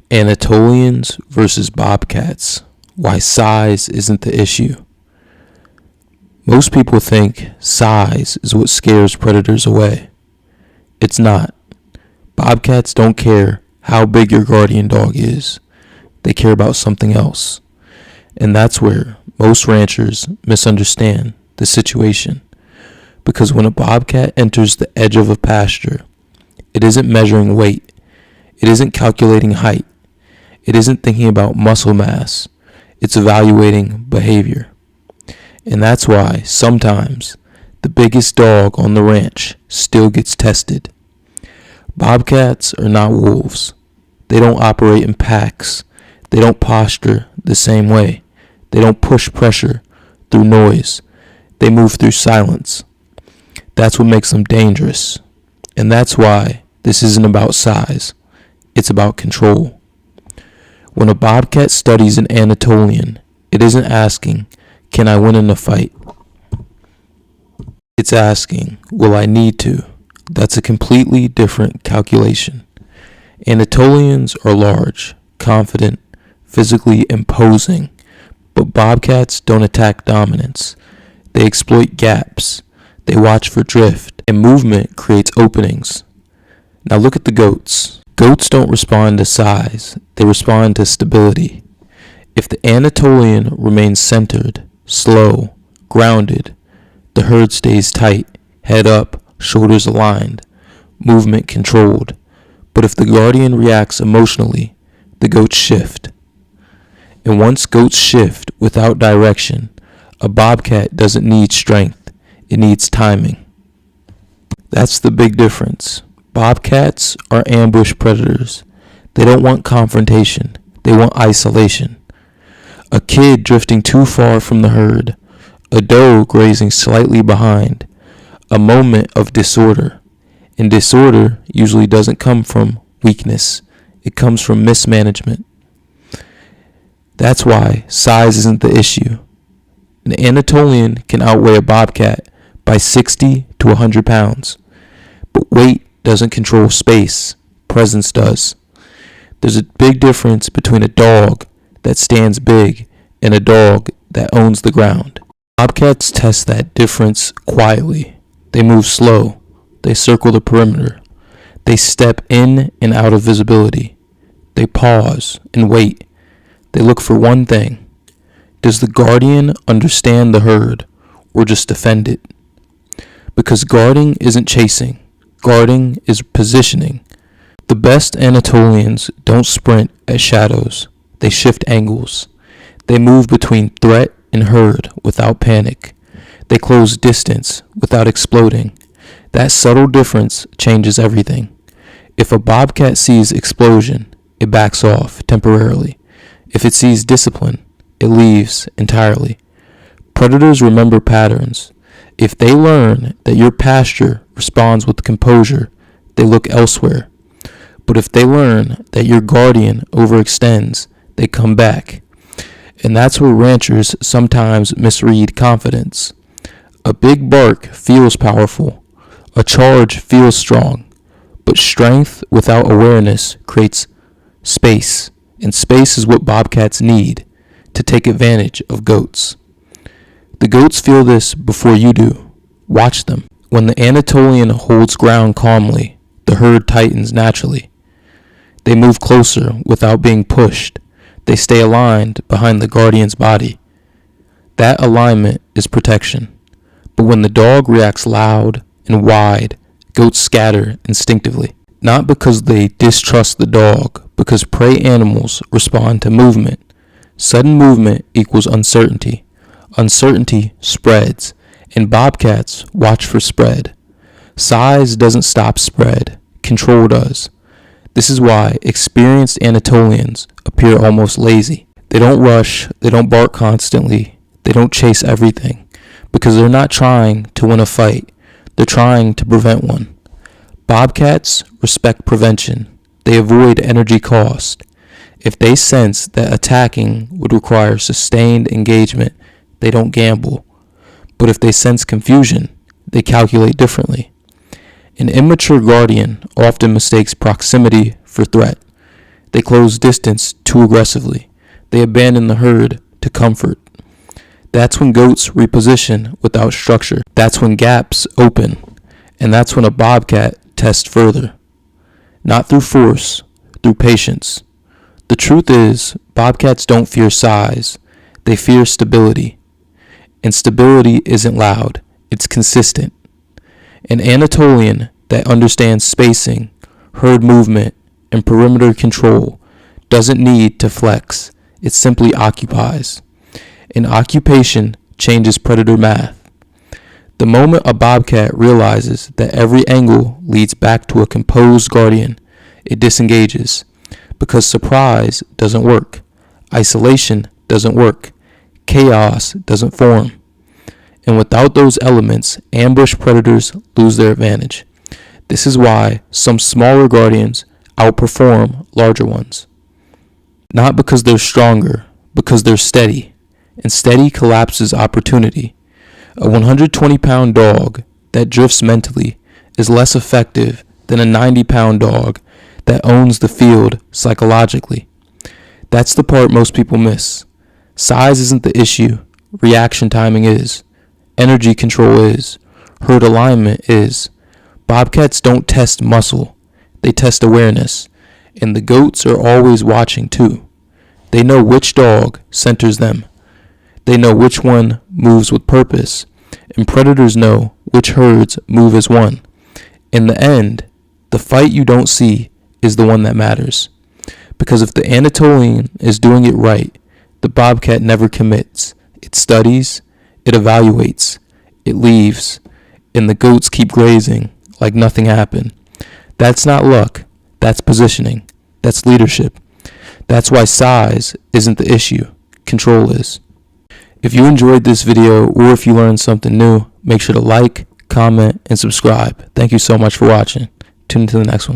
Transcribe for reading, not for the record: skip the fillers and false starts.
Anatolians versus Bobcats. Why size isn't the issue. Most people think size is what scares predators away. It's not. Bobcats don't care how big your guardian dog is. They care about something else. And that's where most ranchers misunderstand the situation. Because when a bobcat enters the edge of a pasture, it isn't measuring weight. It isn't calculating height. It isn't thinking about muscle mass. It's evaluating behavior. And that's why sometimes the biggest dog on the ranch still gets tested. Bobcats are not wolves. They don't operate in packs. They don't posture the same way. They don't push pressure through noise. They move through silence. That's what makes them dangerous. And that's why this isn't about size. It's about control. When a bobcat studies an Anatolian, it isn't asking, can I win in a fight? It's asking, will I need to? That's a completely different calculation. Anatolians are large, confident, physically imposing, but bobcats don't attack dominance. They exploit gaps. They watch for drift, and movement creates openings. Now look at the goats. Goats don't respond to size. They respond to stability. If the Anatolian remains centered, slow, grounded, the herd stays tight, head up, shoulders aligned, movement controlled. But if the guardian reacts emotionally, the goats shift. And once goats shift without direction, a bobcat doesn't need strength, it needs timing. That's the big difference. Bobcats are ambush predators. They don't want confrontation, they want isolation. A kid drifting too far from the herd, a doe grazing slightly behind, a moment of disorder. And disorder usually doesn't come from weakness, it comes from mismanagement. That's why size isn't the issue. An Anatolian can outweigh a bobcat by 60 to 100 pounds, but weight doesn't control space, presence does. There's a big difference between a dog that stands big and a dog that owns the ground. Bobcats test that difference quietly. They move slow. They circle the perimeter. They step in and out of visibility. They pause and wait. They look for one thing. Does the guardian understand the herd or just defend it? Because guarding isn't chasing. Guarding is positioning. The best Anatolians don't sprint at shadows. They shift angles. They move between threat and herd without panic. They close distance without exploding. That subtle difference changes everything. If a bobcat sees explosion, it backs off temporarily. If it sees discipline, it leaves entirely. Predators remember patterns. If they learn that your pasture responds with composure, they look elsewhere. But if they learn that your guardian overextends, they come back. And that's where ranchers sometimes misread confidence. A big bark feels powerful. A charge feels strong. But strength without awareness creates space. And space is what bobcats need to take advantage of goats. The goats feel this before you do. Watch them. When the Anatolian holds ground calmly, the herd tightens naturally. They move closer without being pushed. They stay aligned behind the guardian's body. That alignment is protection. But when the dog reacts loud and wide, goats scatter instinctively. Not because they distrust the dog, because prey animals respond to movement. Sudden movement equals uncertainty. Uncertainty spreads, and bobcats watch for spread. Size doesn't stop spread, control does. This is why experienced Anatolians appear almost lazy. They don't rush, they don't bark constantly, they don't chase everything, because they're not trying to win a fight, they're trying to prevent one. Bobcats respect prevention. They avoid energy cost. If they sense that attacking would require sustained engagement, they don't gamble. But if they sense confusion, they calculate differently. An immature guardian often mistakes proximity for threat. They close distance too aggressively. They abandon the herd to comfort. That's when goats reposition without structure. That's when gaps open. And that's when a bobcat tests further. Not through force, through patience. The truth is, bobcats don't fear size. They fear stability. And stability isn't loud. It's consistent. An Anatolian that understands spacing, herd movement, and perimeter control doesn't need to flex. It simply occupies. And occupation changes predator math. The moment a bobcat realizes that every angle leads back to a composed guardian, it disengages. Because surprise doesn't work. Isolation doesn't work. Chaos doesn't form. And without those elements, ambush predators lose their advantage. This is why some smaller guardians outperform larger ones. Not because they're stronger, because they're steady. And steady collapses opportunity. A 120-pound dog that drifts mentally is less effective than a 90-pound dog that owns the field psychologically. That's the part most people miss. Size isn't the issue. Reaction timing is. Energy control is. Herd alignment is. Bobcats don't test muscle. They test awareness. And the goats are always watching too. They know which dog centers them. They know which one moves with purpose. And predators know which herds move as one. In the end, the fight you don't see is the one that matters. Because if the Anatolian is doing it right, the bobcat never commits. It studies, it evaluates, it leaves, and the goats keep grazing like nothing happened. That's not luck. That's positioning. That's leadership. That's why size isn't the issue. Control is. If you enjoyed this video or if you learned something new, make sure to like, comment, and subscribe. Thank you so much for watching. Tune into the next one.